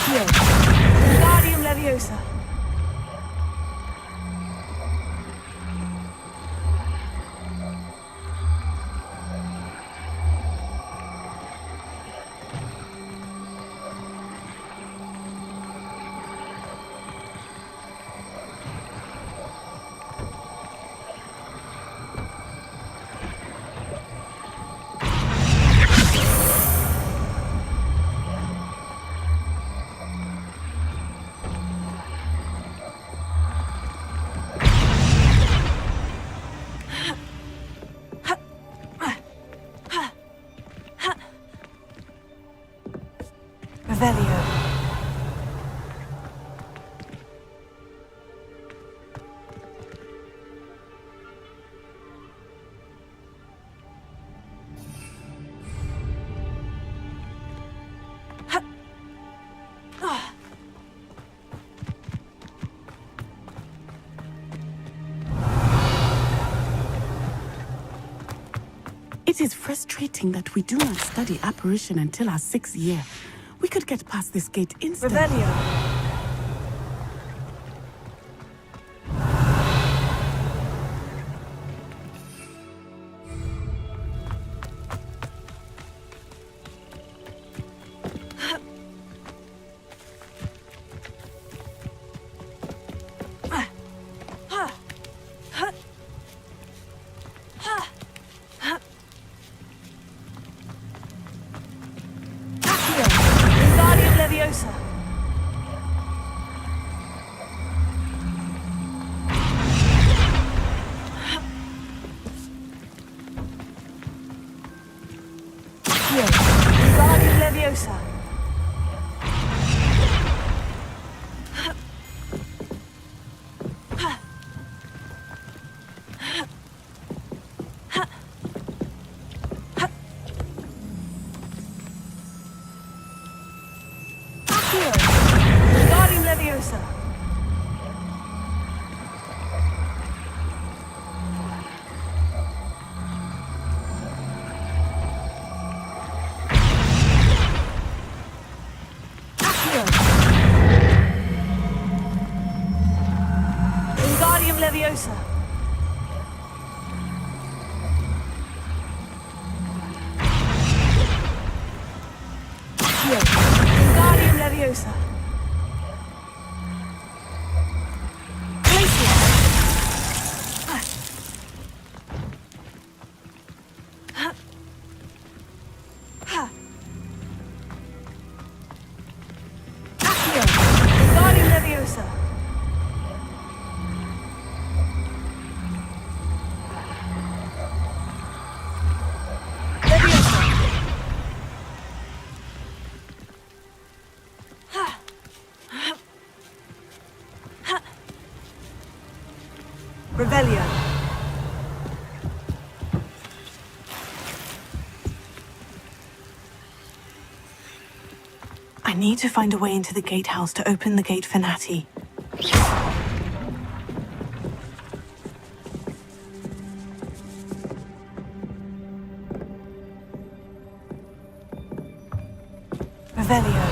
Wingardium Leviosa. Revelio. It is frustrating that we do not study apparition until our 6th year. We could get past this gate instantly. Revelio. Wingardium Leviosa. Wingardium Leviosa. Wingardium Leviosa. Wingardium Leviosa. Wingardium Leviosa. Wingardium Leviosa. Revelio. I need to find a way into the gatehouse to open the gate for Natty. Revelio.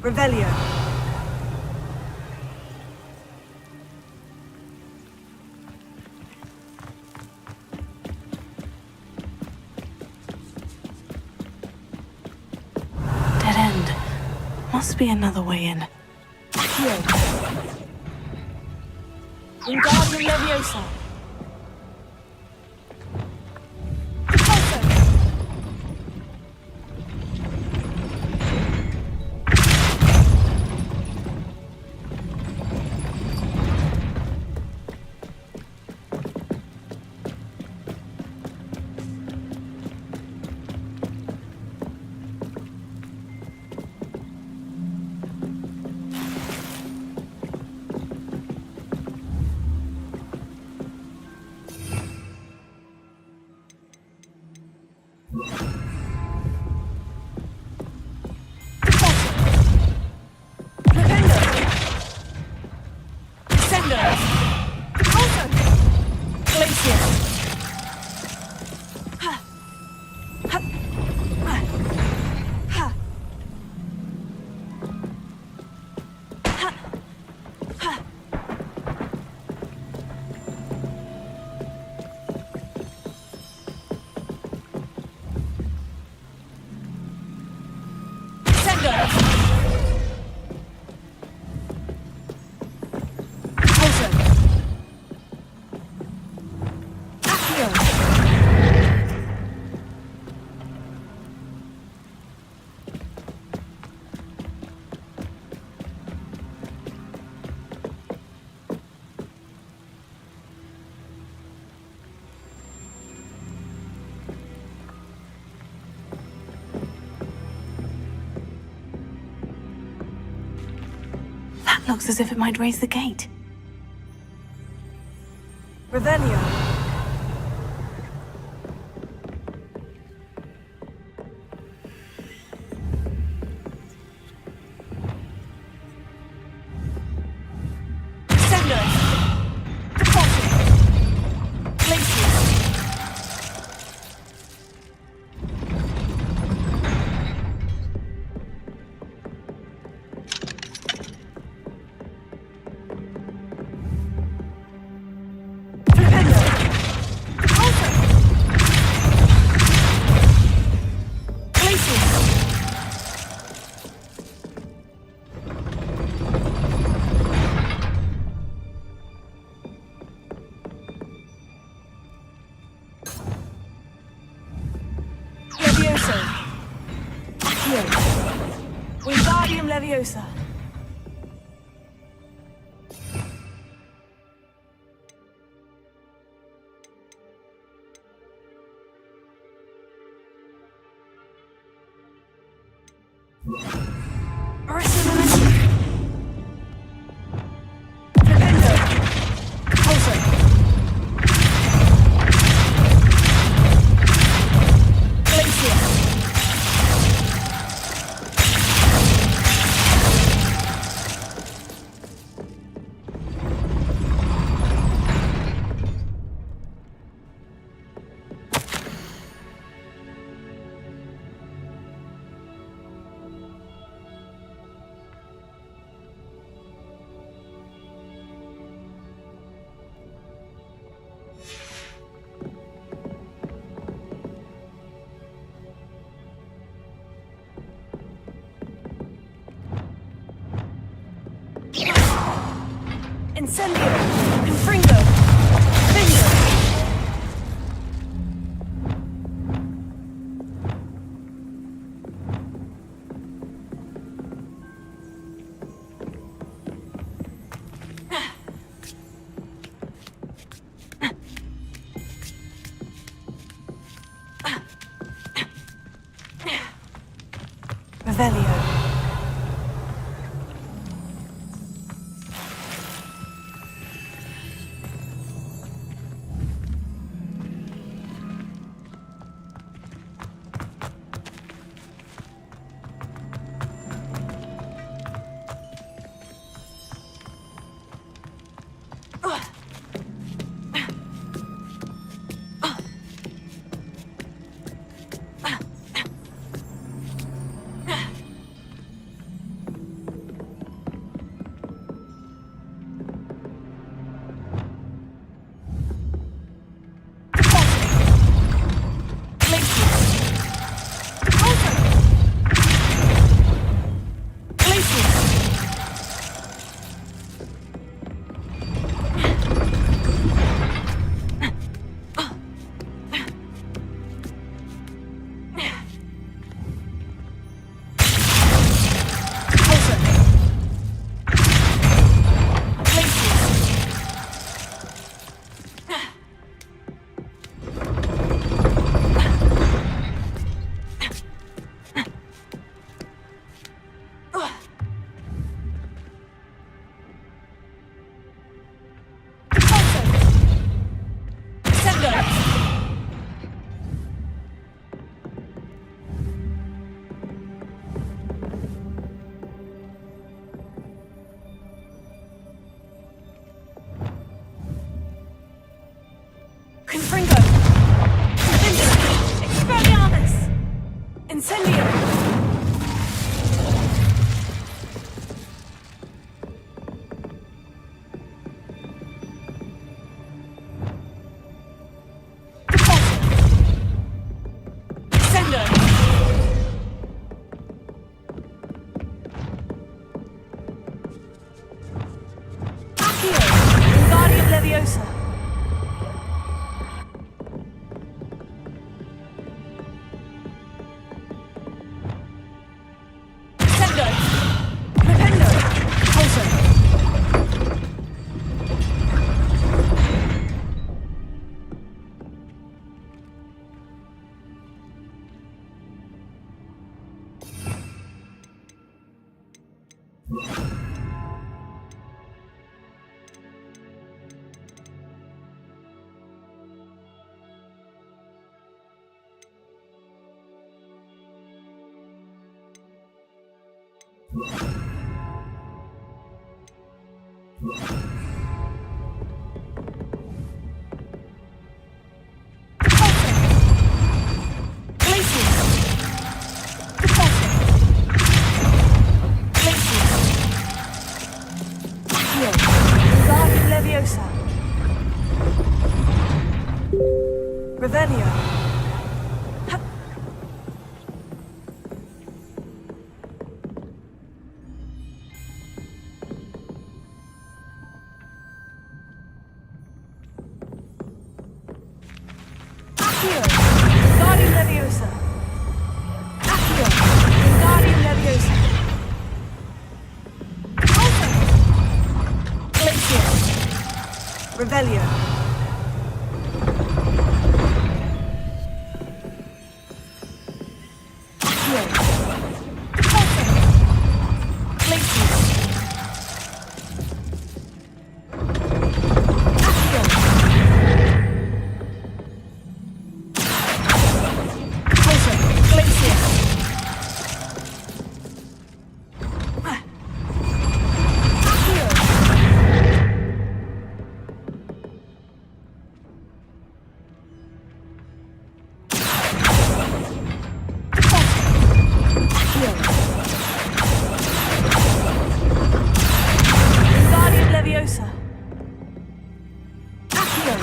Revelio. Dead end. Must be another way in. Wingardium Leviosa. Looks as if it might raise the gate. Revelio. Wingardium Leviosa. Incendio! Confringo! Finger! Revelio. Confringo! Confringo! Expelliarmus! Incendio! Revelio. Accio. Guardian Leviosa. Accio. Guardian Leviosa. Alto. Glacier. Revelio. Guardian Leviosa. Accio.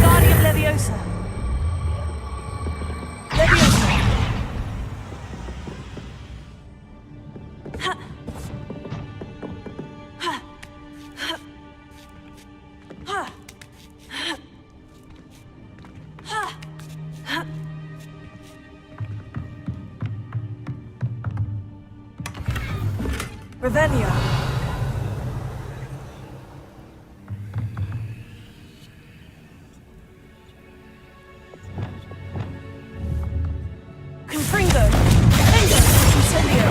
Guardian Leviosa. Leviosa. Revelio. Confringo. Confringo. Incendio.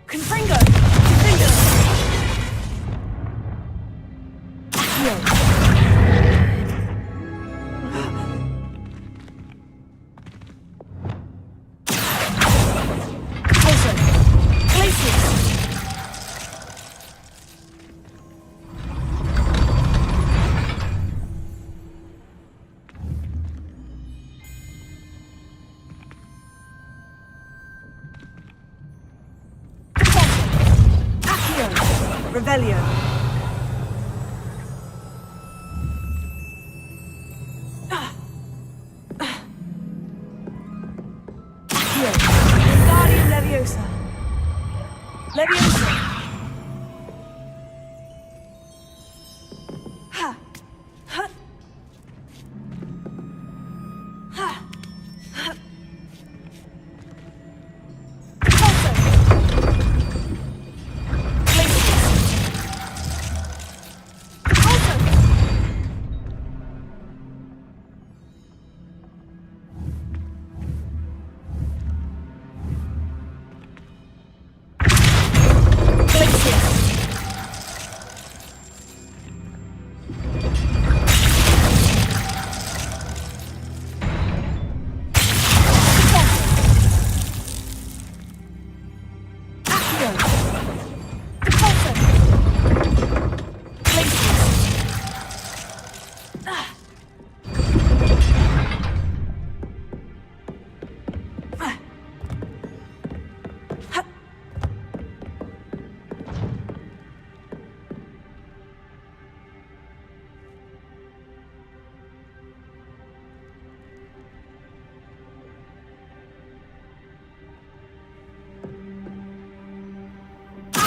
Confringo. Confringo. Revelio. Wingardium Leviosa. Leviosa. Ha. Ha. Ha. Ha.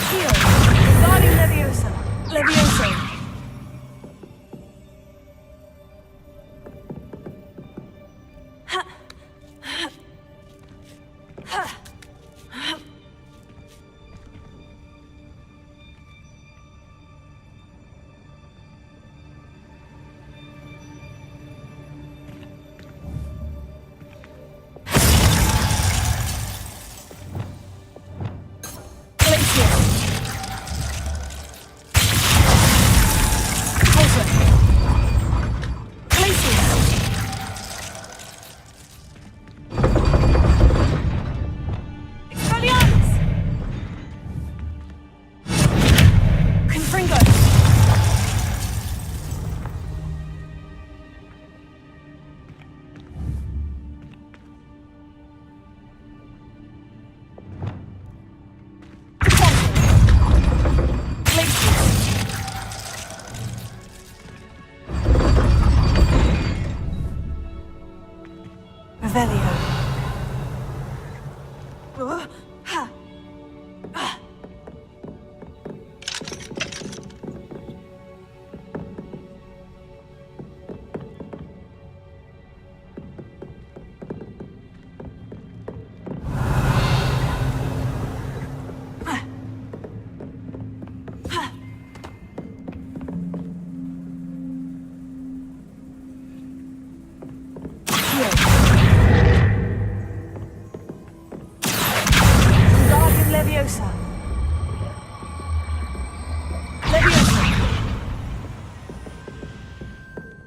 Wingardium Leviosa. Leviosa. Ha. Ha. Ha. Revelio. Ha. Ah. Leviosa. Leviosa.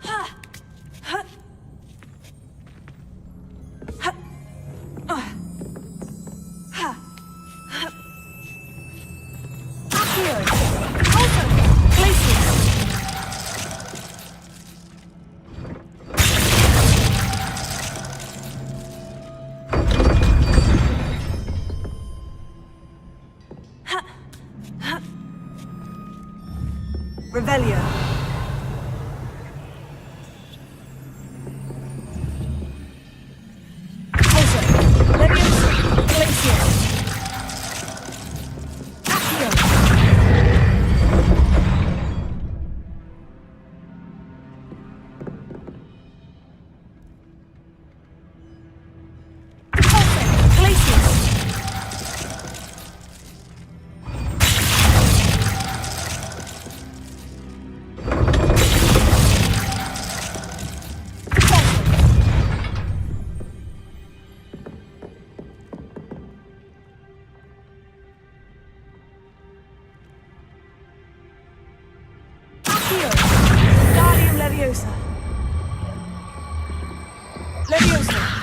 Ha. Ha. Ha. Ha. Ha. Accio. Alto. Glacius. Revelio. Alto. Leviosa. Glacius. Accio. Alto. Glacius. Wingardium Leviosa. Leviosa.